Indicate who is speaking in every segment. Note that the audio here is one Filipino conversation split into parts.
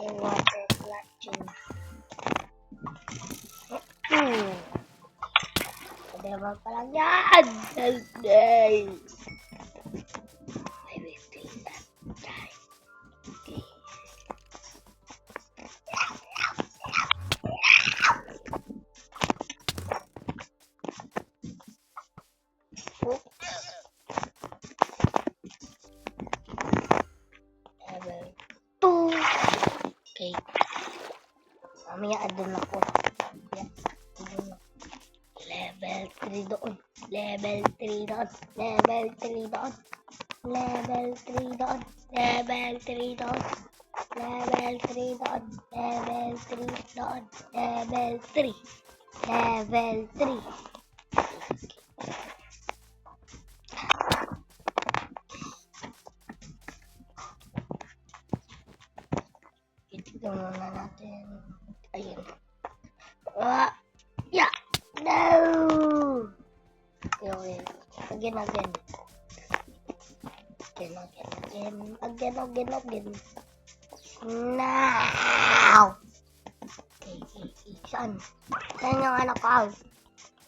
Speaker 1: Ay, water clutching. Diba pala yan? Day. I will take that time. Okay. Level 2. Okay. Mamaya adun ako. Level 3 doon. Level 3 doon. Level 3 doon. Level 3 doon. Level 3 doon. Level 3 doon. Level 3 doon. Level 3. Level 3. Itignan muna natin. Ayun. Yeah. No. Okay. Again. Again. Now. Okay. Saan? Saan yung anak ko?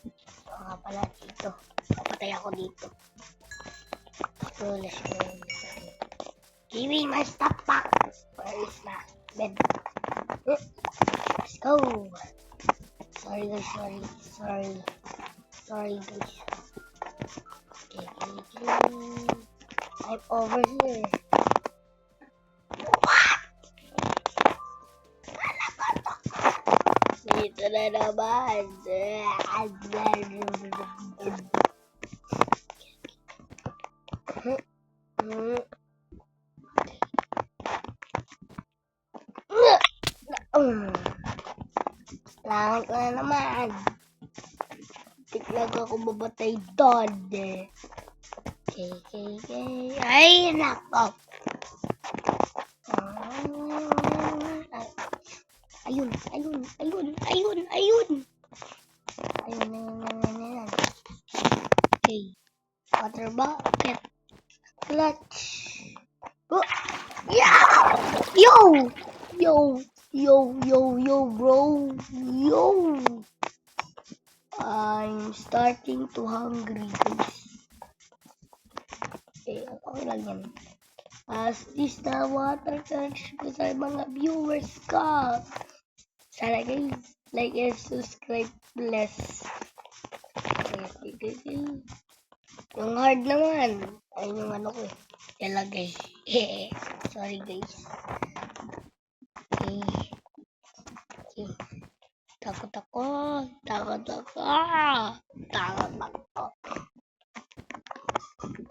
Speaker 1: Ito nga pala dito. Papatay ako dito. So, let's go. Give me my stuff back. Where is my bed? Let's go. Sorry guys, sorry guys. Okay. I'm over here. What? Dito na naman. Langit ko na naman. Tiglag ako mabatay doon eh. Okay. Ay, nako. Ayun. Ayun. Okay. Water bucket. Clutch. Oh. Yeah! Yo, bro. Yo. I'm starting to hungry, guys. Okay lang yan. As this na water clutch ko sa mga viewers ka. Sana guys, like and subscribe, bless. Okay. Yung hard naman. Ayun yung ano ko eh. Yala guys. Sorry guys. Okay. Takot ako.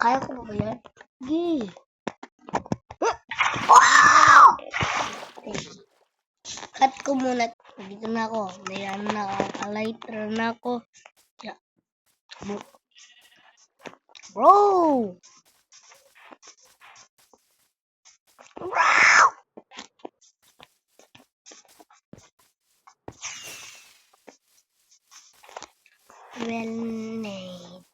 Speaker 1: Kaya ko ba yan? Sige. Wow! Okay. Cut ko muna. Dito na ako. Ayan na. Lighter na ako. Yeah. Bro! Wow! Well made.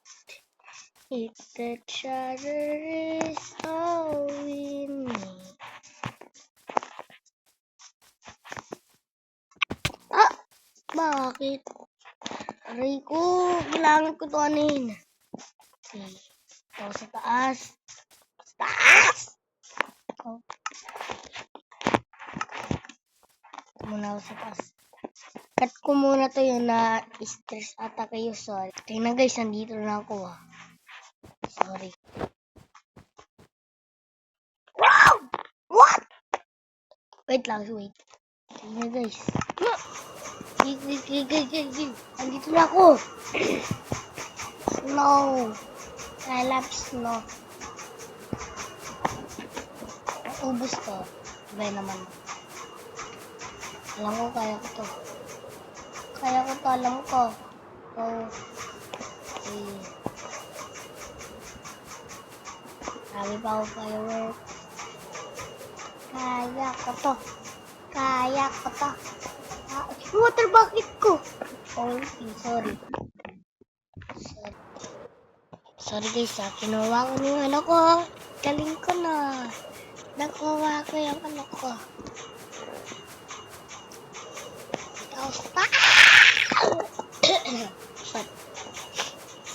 Speaker 1: If the charger is all we need. Bakit? Rico, kailangan ko to anin. Okay. Ito sa taas. Oh. Muna ako sa taas. Cut ko muna to yun na stress ata kayo. Sorry. Tingnan guys, nandito na ako ah. Sorry. Wow! What? Wait. Tingnan guys. Nandito na ako. Snow. I love snow. Ubus to. Sabay naman. Alam ko, kaya ko to. Alam ko. So, okay. Sabi pa ako firework. Kaya ko to. Water bucket ko. Okay, sorry guys, kinuha ko yung ano ko. Galing ko na. Nakuha ko yung ano ko.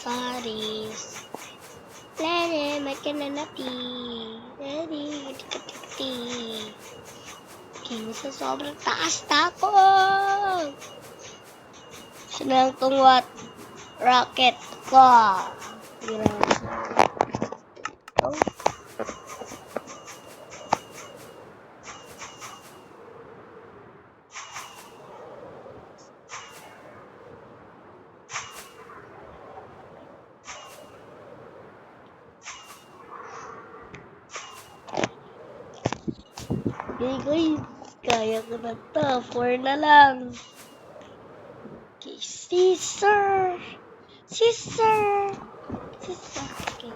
Speaker 1: Sorry. Lene, makinanati. Ready, tikati. Kini sa sobrang taas na ako. Sinang tungwat rocket ko. Oh. Okay guys, kaya ko na to. 4 na lang. Okay, scissor. Scissor. Scissor. Okay.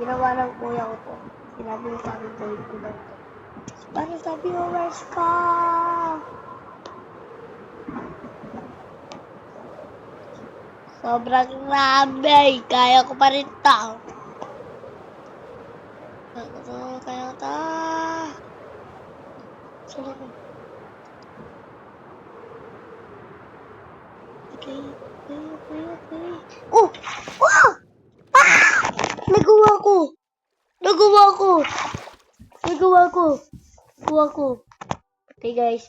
Speaker 1: Ginawa ng kuya ko to. Sinabi ko sa akin, gawin ko lang to. Para sa viewers ko! Sobrang grabe! Kaya ko pa rin to. Kaya ko to. Saan ako? Okay. Oh! Oh! Ah! Nagawa ko! Okay guys,